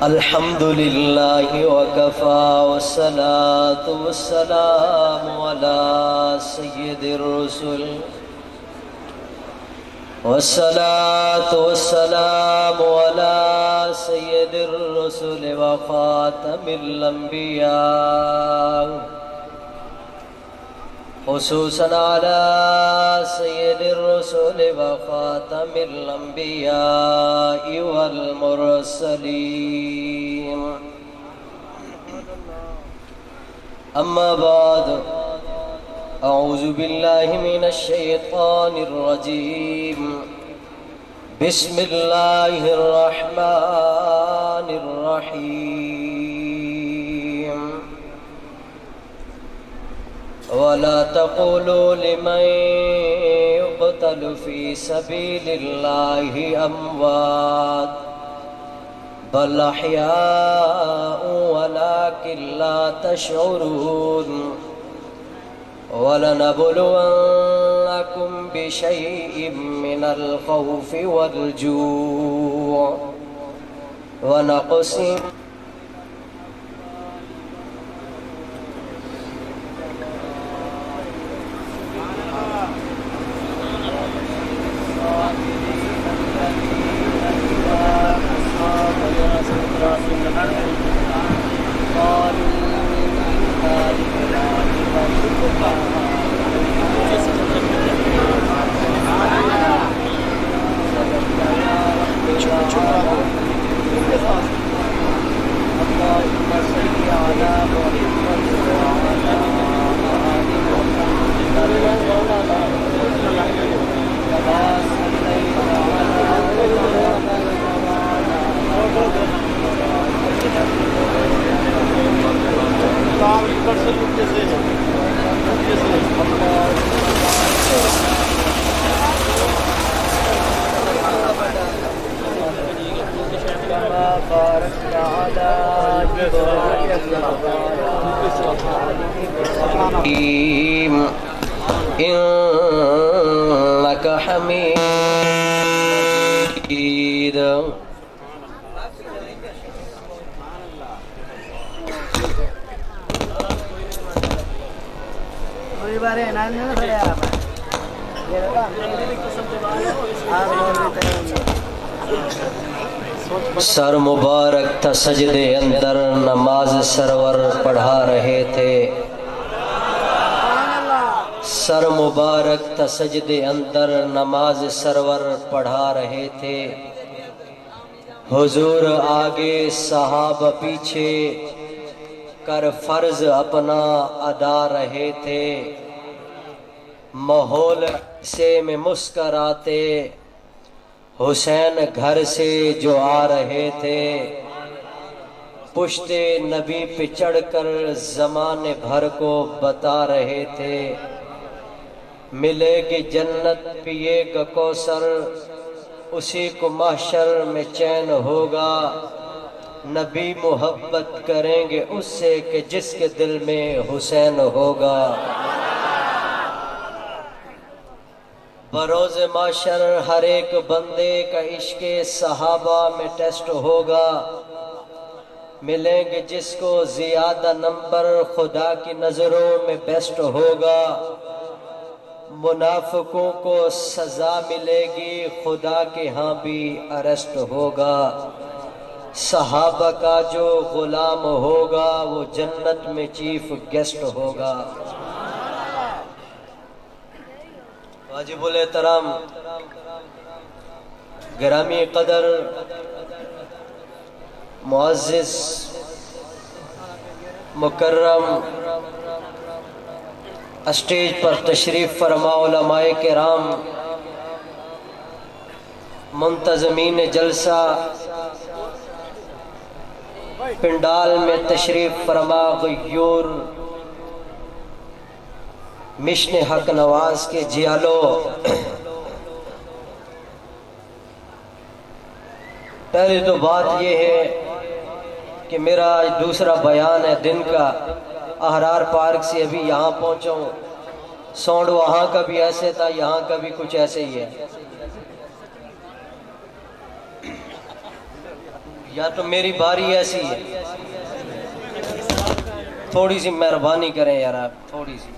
الحمد لله وكفى والصلاة والسلام على سيد الرسل والصلاة والسلام على سيد الرسل وخاتم الأنبياء خصوصا على سيد الرسل وخاتم الأنبياء والمرسلين أما بعد أعوذ بالله من الشيطان الرجيم بسم الله الرحمن الرحيم ولا تقولوا لمن يقتل في سبيل الله أموات بل أحياء ولكن لا تشعرون ولنبلونكم بشيء من الخوف والجوع ونقص إنك حميد سر مبارک تھا سجدے اندر نماز سرور پڑھا رہے تھے سر مبارک تھا سجدے اندر نماز سرور پڑھا رہے تھے حضور آگے صحابہ پیچھے کر فرض اپنا ادا رہے تھے ماحول سے میں مسکراتے حسین گھر سے جو آ رہے تھے پشت نبی پہ چڑھ کر زمانے بھر کو بتا رہے تھے ملے گی جنت پیے گا کوثر اسی کو محشر میں چین ہوگا نبی محبت کریں گے اس سے کہ جس کے دل میں حسین ہوگا بروز معاشر ہر ایک بندے کا عشق صحابہ میں ٹیسٹ ہوگا ملیں گے جس کو زیادہ نمبر خدا کی نظروں میں بیسٹ ہوگا منافقوں کو سزا ملے گی خدا کے ہاں بھی اریسٹ ہوگا صحابہ کا جو غلام ہوگا وہ جنت میں چیف گیسٹ ہوگا واجب الاحترام گرامی قدر معزز مکرم اسٹیج پر تشریف فرما علماء کرام منتظمین جلسہ پنڈال میں تشریف فرما غیور مشن حق نواز کے جیالو پہلی تو بات یہ ہے کہ میرا آج دوسرا بیان ہے دن کا احرار پارک سے ابھی یہاں پہنچا ہوں ساؤنڈ وہاں کا بھی ایسے تھا، یہاں کا بھی کچھ ایسے ہی ہے. یا تو میری باری ایسی ہے. تھوڑی سی مہربانی کریں یار آپ، تھوڑی سی.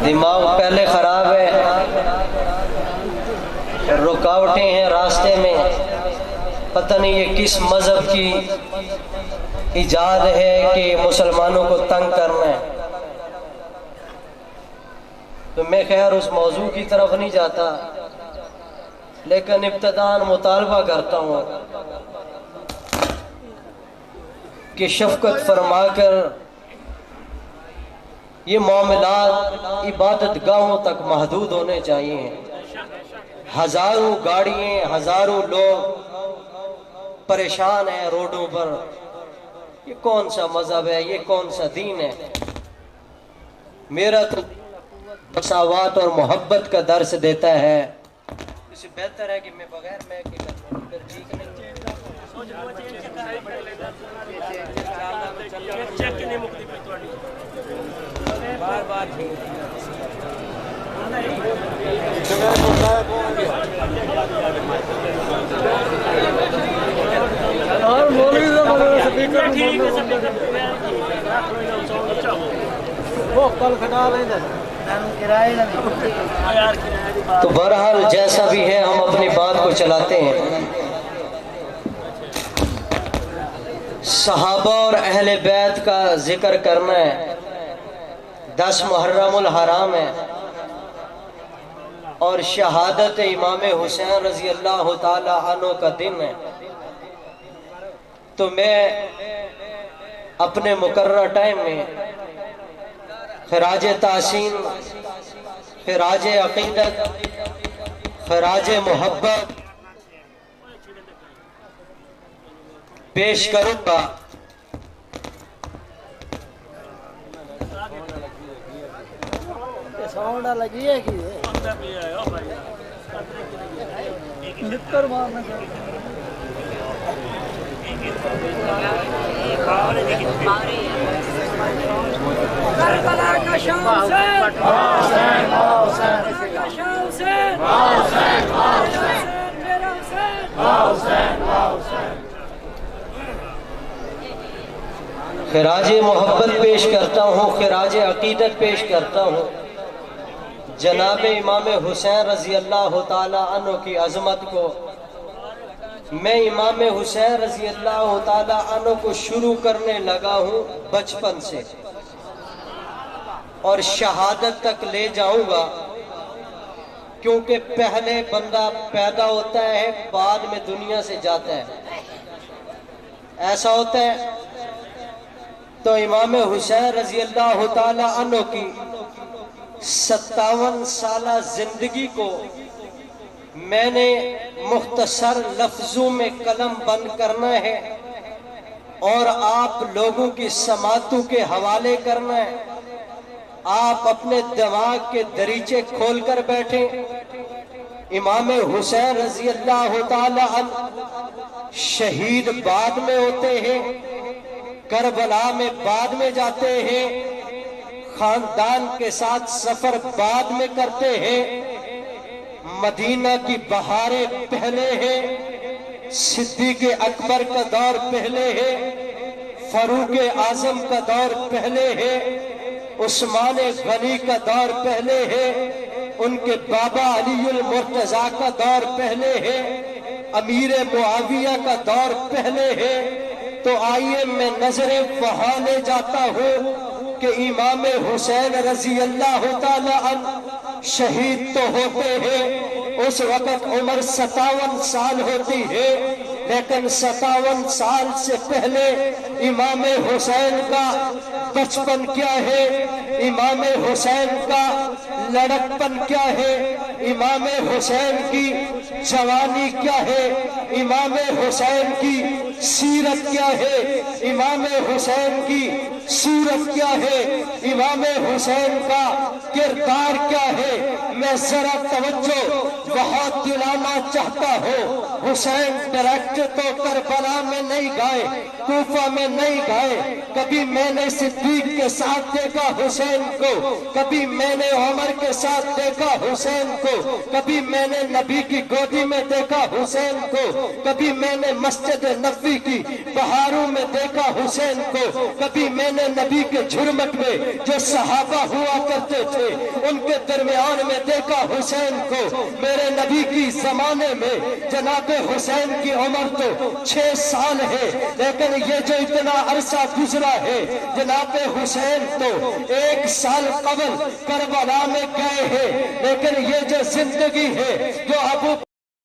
دماغ پہلے خراب ہے، رکاوٹیں ہیں راستے میں. پتہ نہیں یہ کس مذہب کی ایجاد ہے کہ مسلمانوں کو تنگ کرنا ہے. تو میں خیر اس موضوع کی طرف نہیں جاتا، لیکن ابتداءً مطالبہ کرتا ہوں کہ شفقت فرما کر یہ معاملات عبادت گاہوں تک محدود ہونے چاہیے. ہزاروں گاڑیاں، ہزاروں لوگ پریشان ہیں روڈوں پر. یہ کون سا مذہب ہے، یہ کون سا دین ہے؟ میرا تو مساوات اور محبت کا درس دیتا ہے. اس سے بہتر ہے کہ میں بغیر میں ٹھیک نہیں. تو بہرحال جیسا بھی ہے ہم اپنی بات کو چلاتے ہیں. صحابہ اور اہل بیت کا ذکر کرنا ہے. 10 محرم الحرام ہے اور شہادت امام حسین رضی اللہ تعالی عنہ کا دن ہے. تو میں اپنے مقررہ ٹائم میں خراج تحسین، خراج عقیدت، خراج محبت پیش کروں گا. لگی ہے کہ کربلا کا شام خراج محبت پیش کرتا ہوں، خراج عقیدت پیش کرتا ہوں جناب امام حسین رضی اللہ تعالی عنہ کی عظمت کو. میں امام حسین رضی اللہ تعالی عنہ کو شروع کرنے لگا ہوں بچپن سے اور شہادت تک لے جاؤں گا، کیونکہ پہلے بندہ پیدا ہوتا ہے بعد میں دنیا سے جاتا ہے. ایسا ہوتا ہے. تو امام حسین رضی اللہ تعالی عنہ کی 57 سالہ زندگی کو میں نے مختصر لفظوں میں قلم بند کرنا ہے اور آپ لوگوں کی سماعتوں کے حوالے کرنا ہے. آپ اپنے دماغ کے دریچے کھول کر بیٹھیں. امام حسین رضی اللہ تعالی عنہ شہید بعد میں ہوتے ہیں، کربلا میں بعد میں جاتے ہیں، خاندان کے ساتھ سفر بعد میں کرتے ہیں، مدینہ کی بہاریں پہلے ہیں، صدیق اکبر کا دور پہلے ہے، فاروق اعظم کا دور پہلے ہے، عثمان غنی کا دور پہلے ہے، ان کے بابا علی المرتضیٰ کا دور پہلے ہے، امیر معاویہ کا دور پہلے ہے. تو آئیے میں نظریں وہاں لے جاتا ہوں کہ امام حسین رضی اللہ تعالی عنہ شہید تو ہوتے ہیں، اس وقت عمر 57 سال ہوتی ہے، لیکن 57 سال سے پہلے امام حسین کا بچپن کیا ہے، امام حسین کا لڑکپن کیا ہے، امام حسین کی جوانی کیا ہے، امام حسین کی سیرت کیا ہے امام حسین کی صورت کیا ہے امام حسین کا کردار کیا ہے میں ذرا توجہ بہت دلانا چاہتا ہوں حسین ڈائریکٹ تو کربلا میں نہیں گئے کوفہ میں نہیں گئے کبھی میں نے صدیق کے ساتھ دیکھا حسین کو کبھی میں نے عمر کے ساتھ دیکھا حسین کو کبھی میں نے نبی کی گودی میں دیکھا حسین کو کبھی میں نے مسجد نبوی کی بہاروں میں دیکھا حسین کو کبھی میں نے نبی کے جھرمٹ میں جو صحابہ ہوا کرتے تھے ان کے درمیان میں دیکھا حسین کو میرے نبی کی زمانے میں جناب حسین کی عمر تو 6 سال ہے لیکن یہ جو اتنا عرصہ گزرا ہے جناب حسین تو 1 سال قبل کربلا میں گئے ہیں لیکن یہ جو زندگی ہے جو ابو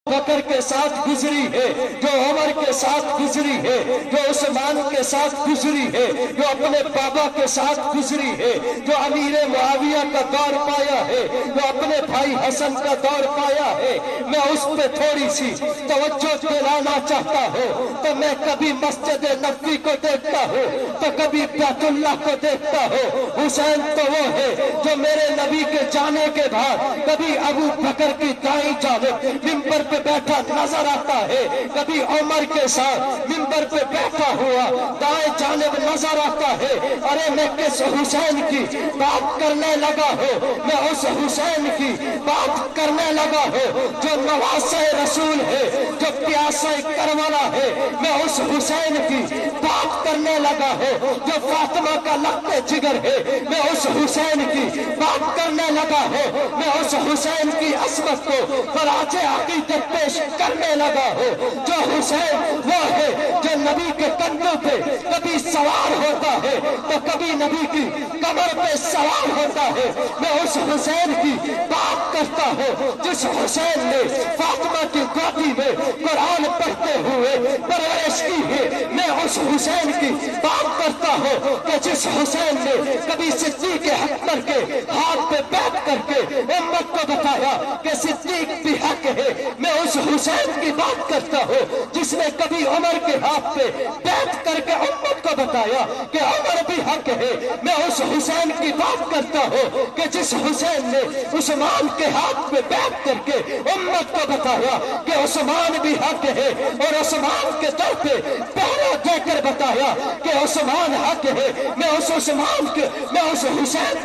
بکر کے ساتھ گزری ہے جو عمر کے ساتھ گزری ہے جو عثمان کے ساتھ گزری ہے جو اپنے بابا کے ساتھ گزری ہے جو امیر معاویہ کا دور پایا ہے جو اپنے بھائی حسن کا دور پایا ہے میں اس پہ تھوڑی سی توجہ دلانا چاہتا ہوں تو میں کبھی مسجد نبوی کو دیکھتا ہوں تو کبھی بیت اللہ کو دیکھتا ہوں حسین تو وہ ہے جو میرے نبی کے جانے کے بعد کبھی ابو بکر کی دائیں جانب منبر پہ بیٹھا نظر آتا ہے کبھی عمر کے ساتھ منبر پہ بیٹھا ہوا دائیں جانب نظر آتا ہے ارے میں کس حسین کی بات کرنے لگا ہوں میں اس حسین کی بات کرنے لگا ہوں جو نواسہ رسول ہے جو پیاسہ کربلا ہے میں اس حسین کی بات کرنے لگا ہوں جو فاطمہ کا لقب جگر ہے میں اس حسین کی بات کرنے لگا ہوں میں اس حسین کی عظمت کو خراج عقیدت پیش کرنے لگا ہوں جو حسین وہ ہے جو نبی کے کندھوں پہ کبھی سوار ہوتا ہے تو کبھی نبی کی کمر پہ سوار ہوتا ہے میں اس حسین کی بات کرتا ہوں جس حسین نے فاطمہ کی گودی میں قرآن پڑھتے ہوئے پرورش کی ہے میں اس حسین کی بات کرتا ہوں کہ جس حسین نے کبھی صدیق اکبر کے ہاتھ پہ بیٹھ کر کے امت کو بتایا کہ صدیق بھی حق ہے میں اس حسین کی بات کرتا ہوں جس نے کبھی عمر کے ہاتھ پہ بیٹھ کر کے امت کو بتایا کہ عمر بھی حق ہے میں اس حسین کی بات کرتا ہوں کہ جس حسین نے عثمان کے ہاتھ پہ بیٹھ کر کے امت کو بتایا کہ عثمان بھی حق ہے اور عثمان کے در پہ پہرا دے کر بتایا کہ عثمان حق ہے میں اس حسین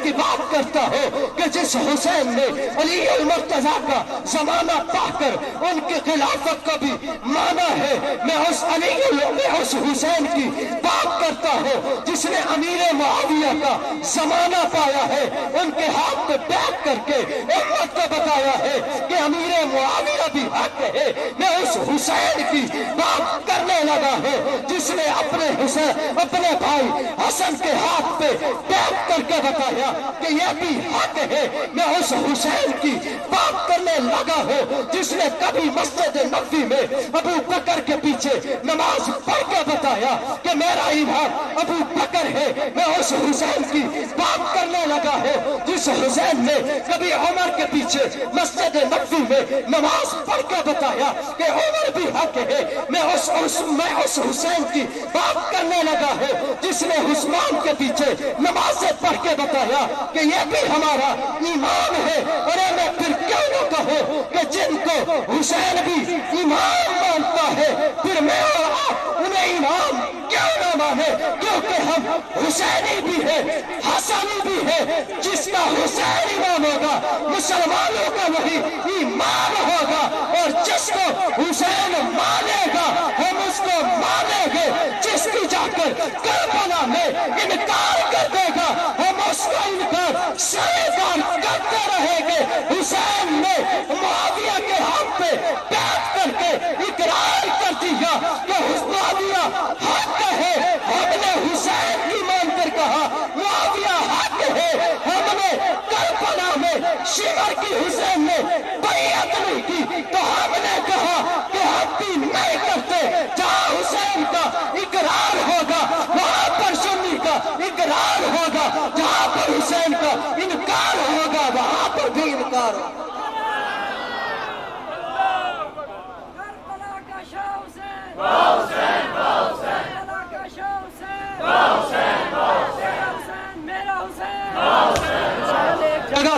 کی بات کرتا ہوں کہ جس حسین نے علی المرتضیٰ کا زمانہ پا کر ان کی خلافت کو بھی مانا ہے میں اس حسین کی بات کرتا ہوں جس نے امیر معاویہ کا زمانہ پایا ہے ان کے ہاتھ پہ بیٹھ کر کے امت کو بتایا ہے کہ امیر معاویہ بھی حق ہے میں اس حسین کی بات کرنے لگا ہوں جس نے اپنے بھائی حسن کے ہاتھ پہ بیٹھ کر کے بتایا کہ یہ بھی حق ہے میں اس حسین کی بات کرنے لگا ہوں جس نے کبھی مسجد نبوی میں ابو بکر کے پیچھے نماز پڑھ کے بتایا کہ میرا امام ابو بکر ہے میں اس حسین کی بات کرنے لگا ہوں جس حسین نے کبھی عمر کے پیچھے مسجد نبوی میں نماز پڑھ کے بتایا کہ عمر بھی حق ہے میں اس حسین کی بات کرنے لگا ہوں جس نے عثمان کے پیچھے نمازیں پڑھ کے بتایا کہ یہ بھی ہمارا ایمان ہے اور میں پھر کیوں نہ کہوں کہ جن کو حسین بھی ایمان مانتا ہے پھر میں اور آپ انہیں ایمان کیوں نہ مانے کیونکہ ہم حسینی بھی ہے حسنی بھی ہے جس کا حسین امام ہوگا مسلمانوں کا وہی ایمان ہوگا اور جس کو حسین مانے گا ہم اس کو مانیں گے جس کی جا کر کربلا میں انکار کر دے گا ہم اس کا انکار سرکار کرتے رہیں گے حسین نے معاویہ کے ہاتھ پہ بیٹھ کر کے اقرار کر دیا کہ معاویہ حق ہے ہم نے حسین کی مان کر کہا معاویہ حق ہے ہم نے کربلا میں شمر کی حسین نے بیعت نہیں کی تو ہم نے کہا کہ ہم بھی نہیں کرتے جہاں حسین کا اقرار ہوگا وہاں پر سنی کا اقرار ہوگا جہاں پر حسین کا انکار ہوگا وہاں پر بھی انکار ہوگا کربلا کا شاہ حسین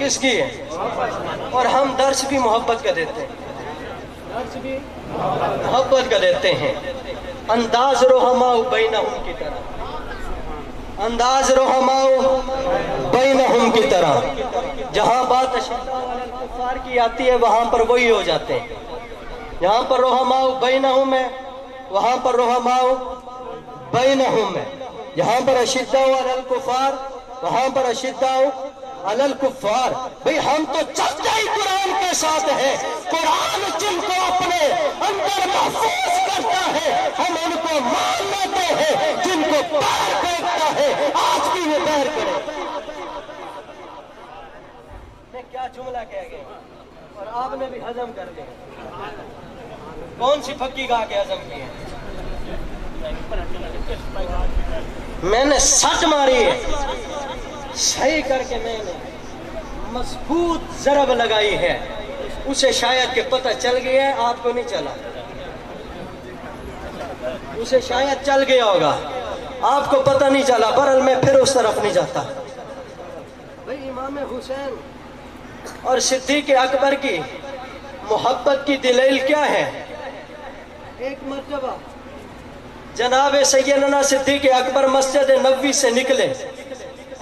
کس کی ہے؟ اور ہم درس بھی محبت کا دیتے ہیں، درس بھی محبت کا دیتے ہیں. انداز رحماء بینہم کی طرح، انداز رحماء بینہم کی طرح. جہاں بات اشداء علی الکفار کی آتی ہے وہاں پر وہی ہو جاتے ہیں. یہاں پر رحماء بینہم ہے، وہاں پر رحماء بینہم ہے. یہاں پر اشداء علی الکفار، وہاں پر اشداء علی الکفار. بھئی ہم تو چلتے ہی قرآن کے ساتھ ہیں. قرآن جن کو اپنے اندر محفوظ کرتا ہے ہم ان کو مان لیتے ہیں. جن کو پیر پھینکتا ہے آج بھی وہ پیر کرے. میں کیا جملہ کہہ گیا اور آپ نے بھی ہضم کر لیا. کون سی پھکی گا کے ہضم کی ہے؟ میں نے سٹ ماری ہے، صحیح کر کے میں نے مضبوط ضرب لگائی ہے. اسے شاید کہ پتہ چل گیا ہے، آپ کو نہیں چلا. اسے شاید چل گیا ہوگا، آپ کو پتہ نہیں چلا. برحال میں پھر اس طرف نہیں جاتا. بھئی امام حسین اور صدیق اکبر کی محبت کی دلیل کیا ہے؟ ایک مرتبہ جناب سیدنا صدیق اکبر مسجد نبوی سے نکلے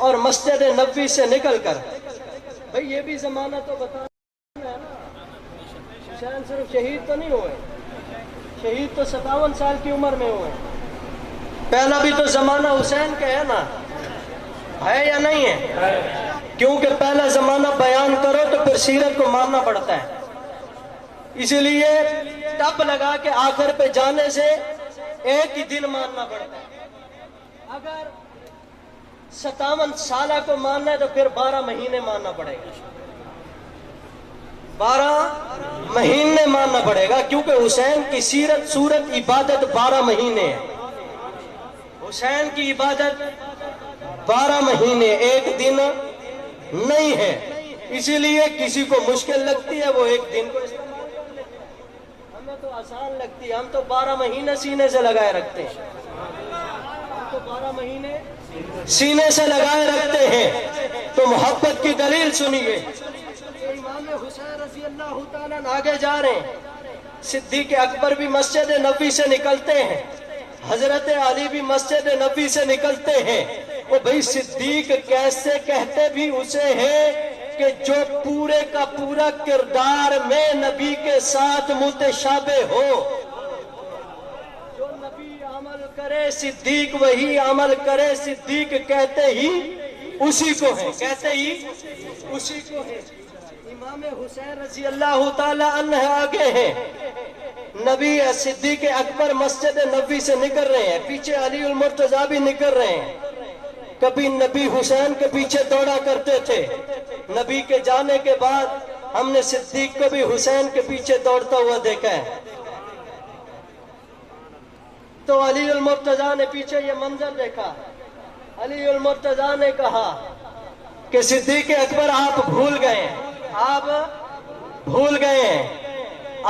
اور مسجد نبوی سے نکل کر، بھئی یہ بھی زمانہ تو بتانا ہے نا، حسین صرف شہید تو نہیں ہوئے، شہید تو 57 سال کی عمر میں ہوئے. پہلا بھی تو زمانہ حسین کا ہے نا، ہے یا نہیں ہے؟ کیونکہ پہلا زمانہ بیان کرو تو پھر سیرت کو ماننا پڑتا ہے. اسی لیے ٹپ لگا کے آخر پہ جانے سے ایک ہی دن ماننا پڑتا ہے. اگر 57 سالہ کو ماننا ہے تو پھر 12 مہینے ماننا پڑے گا. 12 مہینے ماننا پڑے گا، کیونکہ حسین کی سیرت صورت عبادت 12 مہینے ہے. حسین کی عبادت 12 مہینے، ایک دن نہیں ہے. اسی لیے کسی کو مشکل لگتی ہے وہ ایک دن کو استعمال کر لیتے ہیں. ہمیں تو آسان لگتی ہے، ہم تو 12 مہینے سینے سے لگائے رکھتے ہیں. ہم تو 12 مہینے سینے سے لگائے رکھتے ہیں. تو محبت کی دلیل سنیے. امام حسین رضی اللہ تعالیٰ آگے جا رہے ہیں، صدیق اکبر بھی مسجد نبوی سے نکلتے ہیں، حضرت علی بھی مسجد نبوی سے نکلتے ہیں. وہ بھئی صدیق کیسے کہتے بھی اسے ہیں کہ جو پورے کا پورا کردار میں نبی کے ساتھ متشابہ ہو. جو نبی عمل کرے صدیق وہی عمل کرے. صدیق کہتے ہی اسی کو ہے، کہتے ہی اسی کو ہے. امام حسین رضی اللہ تعالی عنہ آگے ہیں، نبی صدیق اکبر مسجد نبوی سے نکل رہے ہیں، پیچھے علی المرتضیٰ بھی نکل رہے ہیں. کبھی نبی حسین کے پیچھے دوڑا کرتے تھے، نبی کے جانے کے بعد ہم نے صدیق کو بھی حسین کے پیچھے دوڑتا ہوا دیکھا ہے. تو علی المرتضیٰ نے پیچھے یہ منظر دیکھا. علی المرتضیٰ نے کہا کہ صدیق اکبر آپ بھول گئے ہیں، آپ بھول گئے ہیں،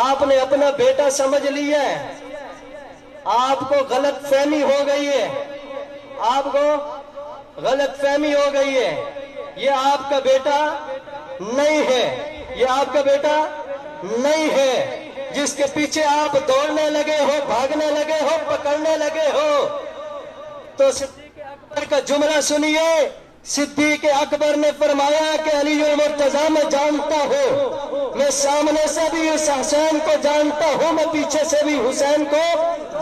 آپ نے اپنا بیٹا سمجھ لیا ہے، آپ کو غلط فہمی ہو گئی ہے، آپ کو غلط فہمی ہو گئی ہے. یہ آپ کا بیٹا نہیں ہے، یہ آپ کا بیٹا نہیں ہے جس کے پیچھے آپ دوڑنے لگے ہو، بھاگنے لگے ہو، پکڑنے لگے ہو. تو صدیق اکبر کا جملہ سنیے. صدیق اکبر نے فرمایا کہ علی المرتضیٰ میں جانتا ہوں، میں سامنے سے بھی اس حسین کو جانتا ہوں، میں پیچھے سے بھی حسین کو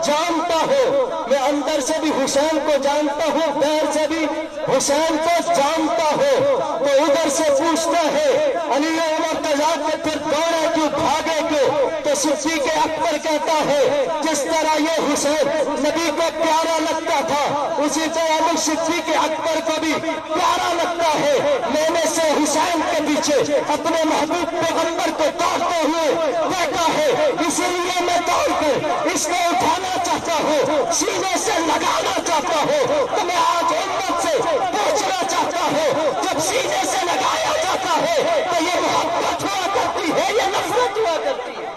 جانتا ہوں، میں اندر سے بھی حسین کو جانتا ہوں، باہر سے بھی حسین کو جانتا ہوں. تو ادھر سے پوچھتا ہے علی المرتضیٰ کے پھر دوڑے کیوں، بھاگے کیوں؟ تو صدیق اکبر کہتا ہے جس طرح یہ حسین نبی کو پیارا لگتا تھا اسی طرح مجھ صدیق اکبر کو بھی پیارا لگتا ہے. میں نے سے حسین کے پیچھے اپنے محبوب پیغمبر کو دوڑتے ہوئے دیکھا ہے، اسی لیے میں دوڑ کر اس کو اٹھانا چاہتا ہوں، سینے سے لگانا چاہتا ہوں. تو میں آج امت سے پوچھنا چاہتا ہوں، جب سینے سے لگایا جاتا ہے تو یہ محبت ہوا کرتی ہے یا نفرت ہوا کرتی ہے؟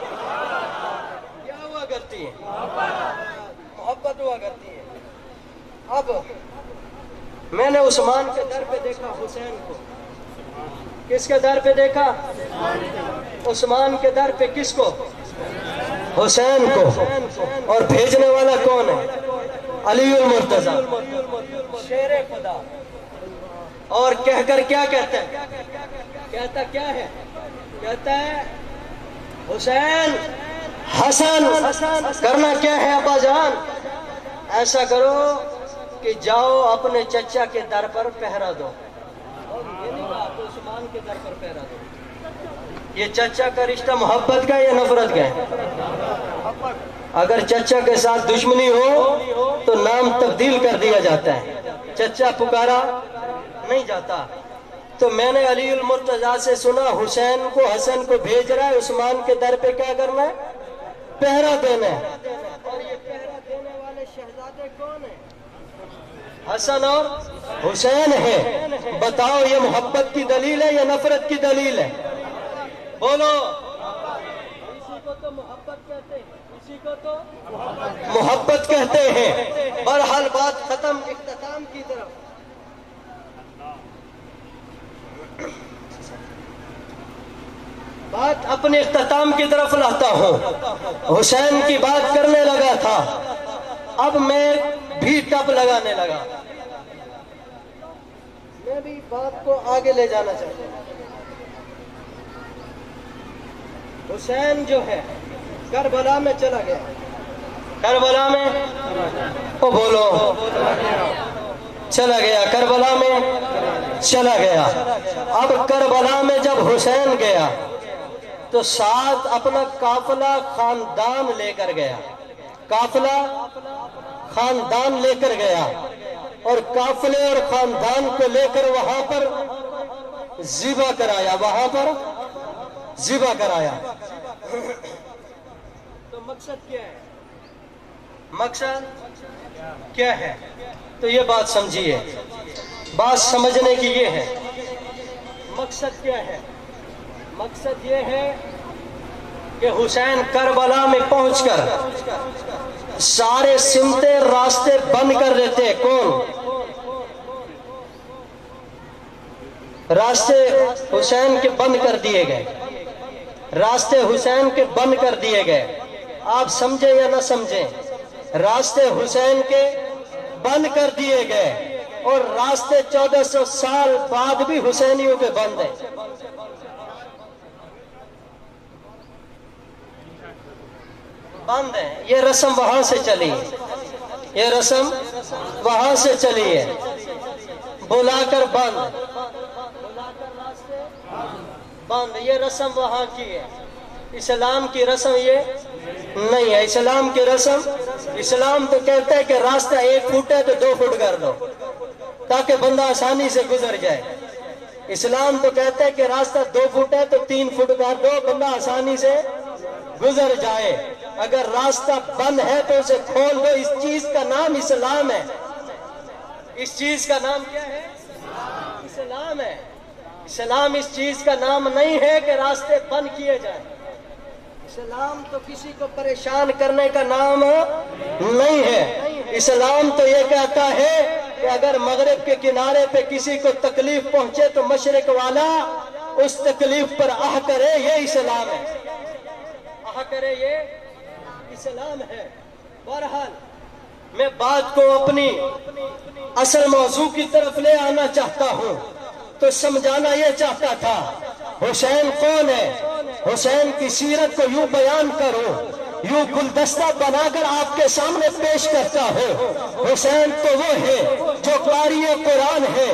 کیا ہوا کرتی ہے؟ محبت ہوا کرتی ہے. اب میں نے عثمان کے در پہ دیکھا حسین کو، کس کے در پہ دیکھا؟ عثمان کے در پہ کس کو؟ حسین کو. اور بھیجنے والا کون ہے؟ علی المرتضی شیر خدا. اور کہہ کر کیا کہتا ہے؟ کہتا کیا ہے؟ کہتا ہے حسین حسن. کرنا کیا ہے ابا جان؟ ایسا کرو کہ جاؤ اپنے چچا کے در پر پہرا دو. یہ نہیں کہا تو عثمان کے در پر پہرا دو. یہ چچا کا رشتہ محبت کا یا نفرت کا ہے؟ اگر چچا کے ساتھ دشمنی ہو تو نام تبدیل کر دیا جاتا ہے، چچا پکارا نہیں جاتا. تو میں نے علی المرتضی سے سنا حسین کو حسن کو بھیج رہا ہے عثمان کے در پہ کیا کرنا ہے؟ پہرا دینا ہے. اور یہ پہرا دینے والے شہزادے کون ہیں؟ حسن اور حسین ہے. بتاؤ یہ محبت کی دلیل ہے یا نفرت کی دلیل ہے؟ بولو. اسی کو تو محبت کہتے ہیں، اسی کو تو محبت کہتے ہیں. بہرحال بات ختم، اختتام کی طرف. بات اپنے اختتام کی طرف لاتا ہوں. حسین کی بات کرنے لگا تھا، اب میں بھی ٹپ لگانے لگا. میں بھی بات کو آگے لے جانا چاہتا ہوں. حسین جو ہے کربلا میں چلا گیا. کربلا میں بولو چلا گیا. کربلا میں چلا گیا. اب کربلا میں جب حسین گیا تو ساتھ اپنا قافلہ خاندان لے کر گیا. قافلہ خاندان لے کر گیا اور قافلے اور خاندان کو لے کر وہاں پر ذبح کرایا. وہاں پر ذبح کرایا. تو مقصد کیا ہے؟ مقصد کیا ہے؟ تو یہ بات سمجھیے. بات سمجھنے کی یہ ہے. مقصد کیا ہے؟ مقصد یہ ہے کہ حسین کربلا میں پہنچ کر سارے سمتے راستے بند کر دیتے. کون؟ راستے حسین کے بند کر دیے گئے. راستے حسین کے بند کر دیے گئے. آپ سمجھیں یا نہ سمجھیں، راستے حسین کے بند کر دیے گئے اور راستے 1400 سال بعد بھی حسینیوں کے بند ہیں. بند ہیں. یہ رسم وہاں سے چلی ہے. یہ رسم وہاں سے چلی ہے. بلا کر بند، بلا کر راستے بند. یہ رسم وہاں کی ہے. اسلام کی رسم یہ نہیں ہے. اسلام کی رسم، اسلام تو کہتا ہے کہ راستہ 1 فٹ ہے تو 2 فٹ کر دو تاکہ بندہ آسانی سے گزر جائے. اسلام تو کہتا ہے کہ راستہ 2 فٹ ہے تو 3 فٹ کر دو بندہ آسانی سے گزر جائے. اگر راستہ بند ہے تو اسے کھول دو. اس چیز کا نام اسلام ہے. اس چیز کا نام کیا ہے؟ اسلام ہے. اسلام اس چیز کا نام نہیں ہے کہ راستے بند کیے جائیں. اسلام تو کسی کو پریشان کرنے کا نام نہیں ہے. اسلام تو یہ کہتا ہے کہ اگر مغرب کے کنارے پہ کسی کو تکلیف پہنچے تو مشرق والا اس تکلیف پر آہ کرے. یہ اسلام ہے. آہ کرے، یہ اسلام ہے. بہرحال میں بات کو اپنی اصل موضوع کی طرف لے آنا چاہتا ہوں. تو سمجھانا یہ چاہتا تھا حسین کون ہے. حسین کی سیرت کو یوں بیان کرو، یوں گلدستہ بنا کر آپ کے سامنے پیش کرتا ہوں. حسین تو وہ ہے جو قاری قرآن ہے.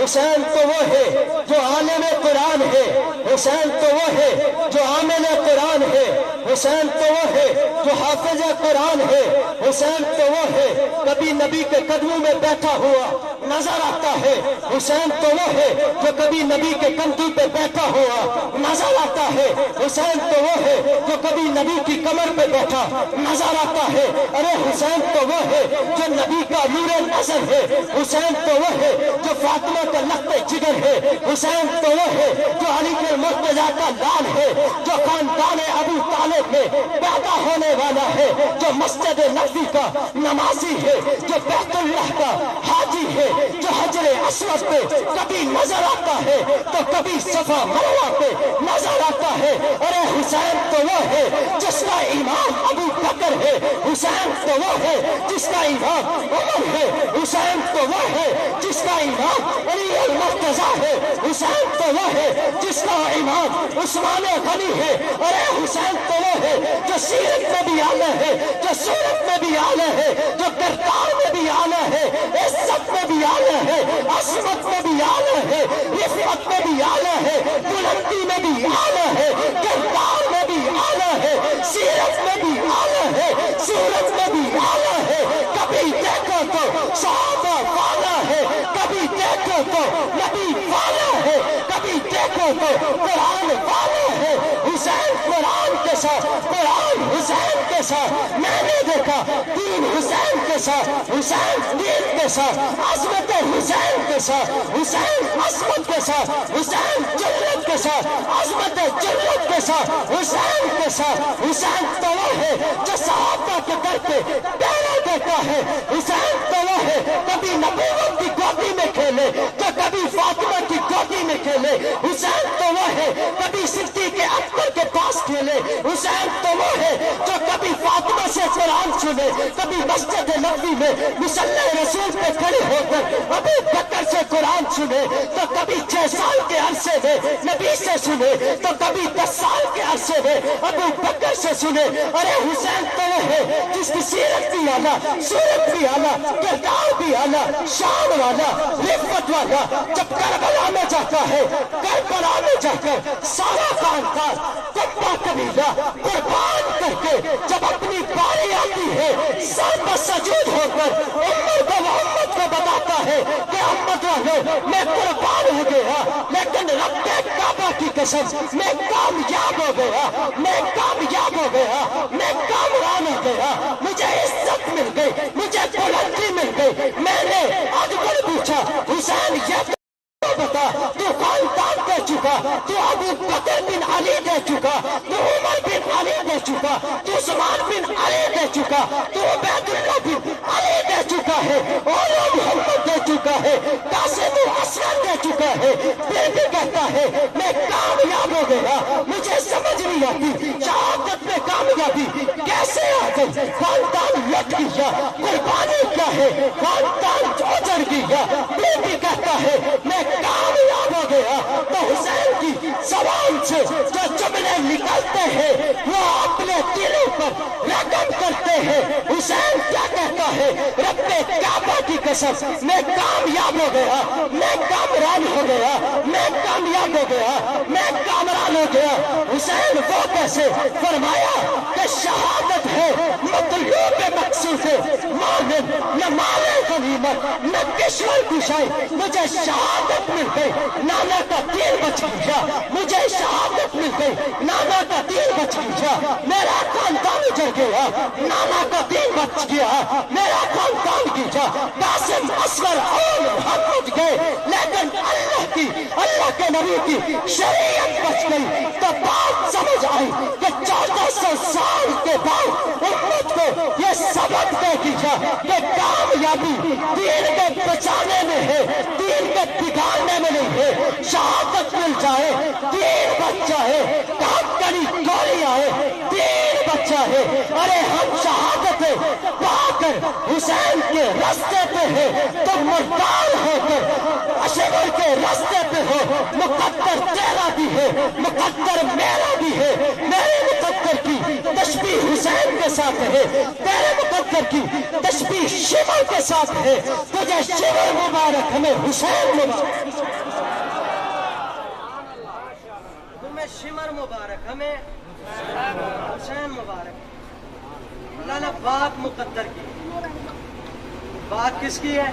حسین تو وہ ہے جو عالم قرآن ہے. حسین تو وہ ہے جو عامل قرآن ہے. حسین تو وہ ہے جو حافظ قرآن ہے. حسین تو وہ ہے کبھی نبی کے قدموں میں بیٹھا ہوا نظر آتا ہے. حسین تو وہ ہے جو کبھی نبی کے کندھوں پہ بیٹھا ہوا نظر آتا ہے. حسین تو وہ ہے جو کبھی نبی کی کمر پہ بیٹھا نظر آتا ہے. ارے حسین تو وہ ہے جو نبی کا نور نظر ہے. حسین تو وہ ہے جو فاطمہ کا لخت جگر ہے، حسین تو وہ ہے جو علی کے مرتضیٰ کا لال ہے، جو خاندان ابو طالب میں پیدا ہونے والا ہے، جو مسجد نبوی کا نمازی ہے، جو بیت اللہ کا حاجی ہے، جو حجر اسود پہ کبھی نظر آتا ہے تو کبھی صفا مروہ پہ نظر آتا ہے۔ ارے حسین تو وہ ہے جس کا امام ابو بکر ہے، حسین تو وہ ہے جس کا امام عمر ہے، حسین تو وہ ہے جس کا امام علی المرتضیٰ ہے، حسین تو وہ ہے جس کا امام عثمان غنی ہے۔ ارے حسین تو وہ ہے جو سیرت میں بھی اعلیٰ ہے، جو صورت میں بھی اعلیٰ ہے، جو کردار میں بھی اعلیٰ ہے، عزت میں بھی اعلیٰ ہے، عصمت میں بھی اعلیٰ ہے، رفعت میں بھی اعلیٰ ہے، بلندی میں بھی اعلیٰ ہے، کردار میں بھی اعلیٰ ہے، سیرت میں بھی اعلیٰ ہے، صورت میں بھی اعلیٰ ہے۔ کبھی دیکھو تو صحابہ والا ہے، کبھی دیکھو تو نبی والا ہے، کبھی دیکھو تو قرآن والا ہے۔ حسین قرآن کے ساتھ، قرآن حسین کے ساتھ، میں نے دیکھا دین حسین کے ساتھ، حسین دین کے ساتھ، عظمت حسین کے ساتھ، حسین عظمت کے ساتھ، حسین جلت کے ساتھ، عظمت جلت کے ساتھ، حسین کے ساتھ۔ حسین تو وہ ہے جو صحابہ کے در پہ پیرا دیتا ہے، حسین تو وہ ہے کبھی نبوت کی گودی میں کھیلے تو کبھی فاطمہ کی گودی میں کھیلے، حسین تو وہ ہے کبھی صدیق اکبر کے پاس کھیلے، حسین تو وہ ہے جو کبھی فاطمہ سے قرآن سنے، کبھی مسجد نبوی میں مصلی رسول پہ کھڑے ہو کر ابو بکر سے قرآن سنے، تو کبھی 6 سال کے عرصے میں نبی سے سنے، تو کبھی 10 سال کے عرصے میں ابو بکر سے سنے۔ ارے حسین تو وہ ہے جس کی سیرت بھی اعلیٰ، صورت بھی اعلیٰ، کردار بھی اعلیٰ، شان والا، رفعت والا۔ جب کربلا میں جاتا ہے، کربلا میں جا کر سارا خاندان قبہ قبیلہ قربان کر کے جب اپنی باری آتی ہے، سر پر سجود ہو کر امت کو بتاتا ہے کہ امت والوں میں قربان ہو گیا، لیکن رب کعبہ کی قسم میں کامیاب ہو گیا، میں کامیاب ہو گیا، میں کامران ہو گیا، مجھے عزت مل گئی، مجھے بلندی مل گئی۔ میں نے آج کل پوچھا حسین یہ بتا تو خاندان دے چکا، تو ابو بکر بن علی دے چکا، تو عمر بن علی دے چکا، تو عثمان بن علی دے چکا، تو عبید اللہ بن علی دے چکا ہے، اور محمد دے چکا ہے، قاسم اصغر دے چکا ہے، پھر بھی کہتا ہے میں کامیاب ہو گیا۔ مجھے سمجھ نہیں آتی شہادت میں کامیابی کیسے آ گئی؟ خاندان لٹ گیا، قربانی کیا ہے، خاندان اجڑ گیا، پھر بھی کہتا ہے میں کامیاب ہو گیا۔ تو حسین کی زبان سے جو جملے نکلتے ہیں وہ اپنے دلوں پر رقم کرتے ہیں۔ حسین کیا کہتا ہے؟ رب کعبہ کی قسم میں کامیاب ہو گیا، میں کامران ہو گیا، میں کامیاب ہو گیا، میں کامران ہو گیا۔ حسین وہ کیسے؟ فرمایا کہ شہادت ہے مطلوب مقصود ہے، مانند نہ مال غنیمت نہ کشور کشائی، مجھے شہادت مل گئی، نانا کا دین بچ گیا، مجھے شہادت مل گئی، نانا کا دین بچ گیا، میرا خاندان اجڑ گیا، نانا کا دین بچ گیا، میرا خاندان گیا، قاسم اصغر اور محمد گئے، لیکن اللہ کے نبی کی شریعت بچ گئی۔ تو بات سمجھ آئی کہ 1400 سال کے بعد امت کو یہ سبق دے دیا کہ کامیابی دین کے بچانے میں ہے، دین کے بگاڑنے میں نہیں ہے۔ شہادت مل جائے دین بچ جائے، کاٹکڑی گولی آئے دین بچ جائے۔ ارے ہم شہادتیں پا کر حسین کے راستے پہ ہے تو مردار ہو کر اشور کے راستے پہ ہو، مقدر تیرا بھی ہے، مقدر میرا بھی ہے۔ میرے مقدر کی تشبیہ حسین کے ساتھ ہے، تیرے مقدر کی تشبیہ شمر کے ساتھ ہے۔ تجھے شمر مبارک، ہمیں حسین مبارک، تمہیں شمر مبارک، ہمیں حسین مبارک۔ اللہ نے بات مقدر کی، بات کس کی ہے؟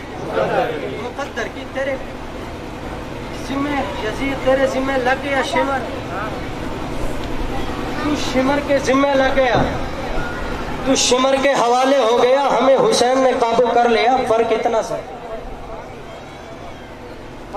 مقدر کی۔ تیرے ذمہ یزید، تیرے ذمہ لگ گیا شمر، تو شمر کے ذمہ لگ گیا، تو شمر کے حوالے ہو گیا، ہمیں حسین نے قابو کر لیا۔ فرق اتنا سا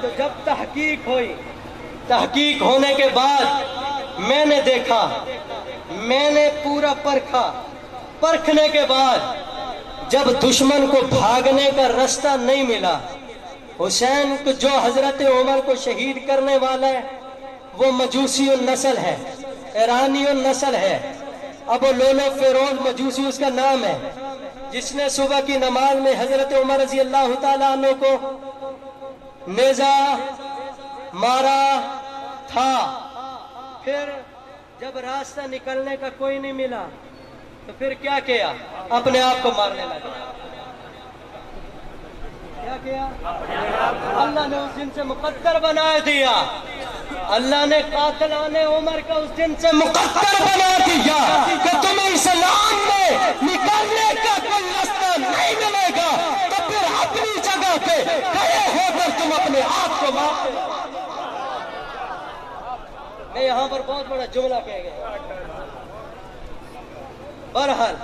تو جب تحقیق ہوئی، تحقیق ہونے کے بعد میں نے دیکھا، میں نے پورا پرکھا، پرکھنے کے بعد جب دشمن کو بھاگنے کا راستہ نہیں ملا، حسین کو جو حضرت عمر کو شہید کرنے والا ہے وہ مجوسی النسل ہے، ایرانی النسل ہے، ابو لولو فیروز مجوسی اس کا نام ہے، جس نے صبح کی نماز میں حضرت عمر رضی اللہ تعالیٰ عنہ کو نیزہ مارا تھا۔ پھر جب راستہ نکلنے کا کوئی نہیں ملا تو پھر کیا کیا؟ اپنے آپ کو مارنے لگا۔ کیا کیا؟ اللہ نے اس دن سے مقدر بنا دیا، اللہ نے قاتلان عمر کا اس دن سے مقدر بنا دیا کہ تمہیں اسلام میں نکلنے کا کوئی راستہ نہیں ملے گا، تو پھر اپنی جگہ پہ کھڑے ہو کر تم اپنے آپ کو مارتے۔ میں یہاں پر بہت بڑا جملہ کہہ گیا۔ بہرحال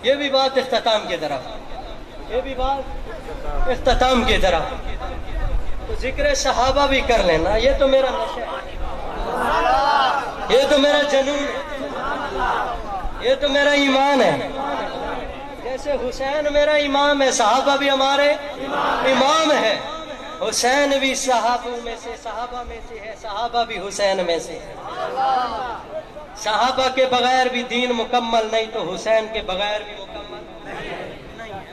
یہ بھی بات اختتام کی طرف، یہ بھی بات اختتام کی طرف، تو ذکر صحابہ بھی کر لینا، یہ تو میرا نشہ ہے، یہ تو میرا جنون ہے، یہ تو میرا ایمان ہے۔ جیسے حسین میرا امام ہے، صحابہ بھی ہمارے امام ہے، حسین بھی صحابہ میں سے ہے، صحابہ بھی حسین میں سے ہے۔ صحابہ کے بغیر بھی دین مکمل نہیں، تو حسین کے بغیر بھی مکمل نہیں ہے۔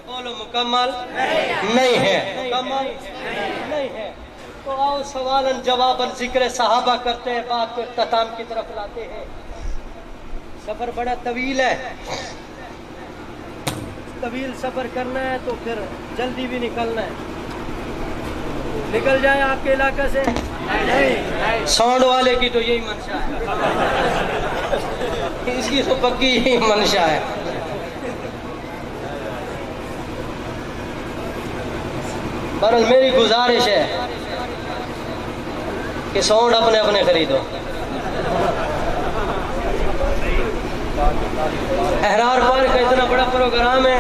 بولو مکمل نہیں ہے، مکمل نہیں ہے۔ تو آؤ سوالاً جواباً ذکر صحابہ کرتے ہیں، بات کو اختتام کی طرف لاتے ہیں۔ سفر بڑا طویل ہے، طویل سفر کرنا ہے تو پھر جلدی بھی نکلنا ہے۔ نکل جائیں آپ کے علاقے سے؟ نہیں، ساؤنڈ والے کی تو یہی منشا ہے، اس کی تو پکی یہی منشا ہے۔ بہرحال میری گزارش ہے کہ ساؤنڈ اپنے اپنے خریدو۔ احرار پارک کا اتنا بڑا پروگرام ہے،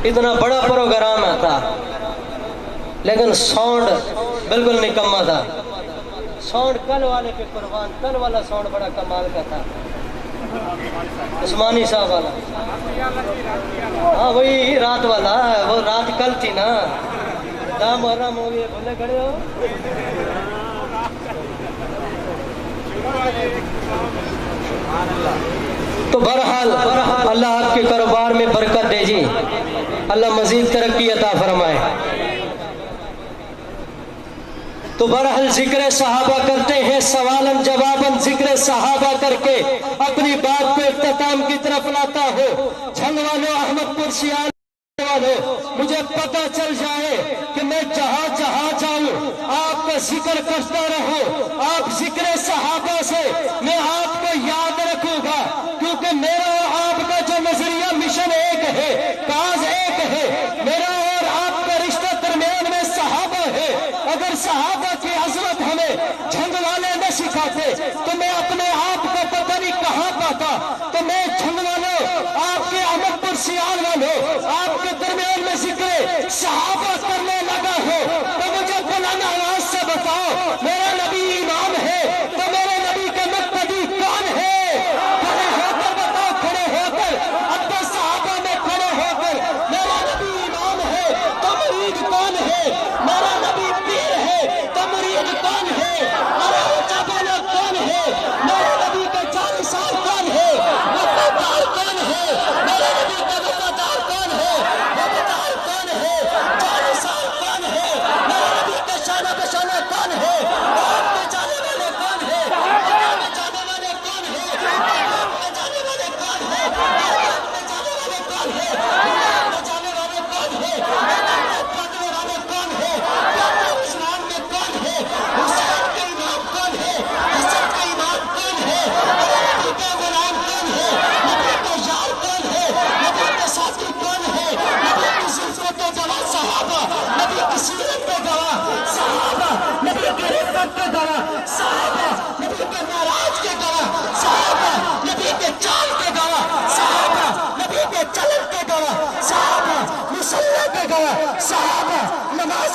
اتنا بڑا پروگرام تھا، لیکن ساؤنڈ بالکل نکما تھا۔ ساؤنڈ کل والے پہ قربان، کل والا ساؤنڈ بڑا کمال کا تھا، عثمانی صاحب والا۔ ہاں وہی رات والا، وہ رات کل تھی نا، دام محرم ہو گئے، بھولے کھڑے ہو۔ تو بہرحال اللہ آپ کے کاروبار میں برکت دے جی، اللہ مزید ترقی عطا فرمائے۔ تو بہرحال ذکر صحابہ کرتے ہیں، سوالاً جواباً ذکر صحابہ کر کے اپنی بات کو اختتام کی طرف لاتا ہو۔ جھنگ والوں، احمد پور سیال والوں، مجھے پتہ چل جائے کہ میں جہاں جہاں جاؤں آپ کا ذکر کرتا رہوں، آپ ذکر صحابہ سے میں آپ کو یاد رکھوں گا، کیونکہ میرا اور آپ کا جو نظریہ مشن ایک ہے، کاز ایک ہے، میرا اور آپ کا رشتہ درمیان میں صحابہ ہے۔ اگر صحابہ کی عظمت ہمیں جھنگ والے نہ سکھاتے تو میں اپنے آپ کو پتہ نہیں کہاں پاتا۔ تو میں جھنگ والوں، آپ کے احمد پور سیال والوں، آپ کے درمیان میں ذکر صحابہ کرنے لگا ہو تو مجھے بلند آواز سے بتاؤ، میرا نبی امام ہے تو میرے نبی کے مقتدی کون ہے؟ کھڑے ہو کر بتاؤ، کھڑے ہو کر، اپنے صحابہ میں کھڑے ہو کر، میرا نبی امام ہے تو مرید کون ہے؟ میرا نبی پیر ہے تو مرید کون ہے؟ میرا اونچا بالا کون ہے؟ میرے نبی کے جانثار کون ہے؟ وفادار کون ہے؟ میرے نبی کا وفادار کون ہے؟ وفادار کون ہے؟ جانثار کون ہے؟ میرے نبی کے شانہ بشانہ کون ہے؟ آپ میں جانے والے کون ہے؟ آپ میں جانے والے کون ہے؟ آپ میں جانے والے کون ہے؟ آپ میں جانے والے کون ہے؟ آپ میں جانے والے کون ہے؟ پڑھنے والے کون ہے؟ اسلام میں کون ہے؟ حسین کے امام کون ہے؟ حسن کا امام کون ہے؟ نبی کا غلام کون ہے؟ نبی کا یار کون ہے؟ نبی کا ساتھی کون ہے؟ نبی کی صفت کے گواہ صحابہ، نبی کی سیرت کے گواہ صحابہ، نبی کی رفت کے گواہ صحابہ، نبی کے معراج کے گواہ صحابہ، نبی کے چال کے گواہ صحابہ، نبی کے چلن کے گواہ صحابہ، مصلی کے گواہ صحابہ، نماز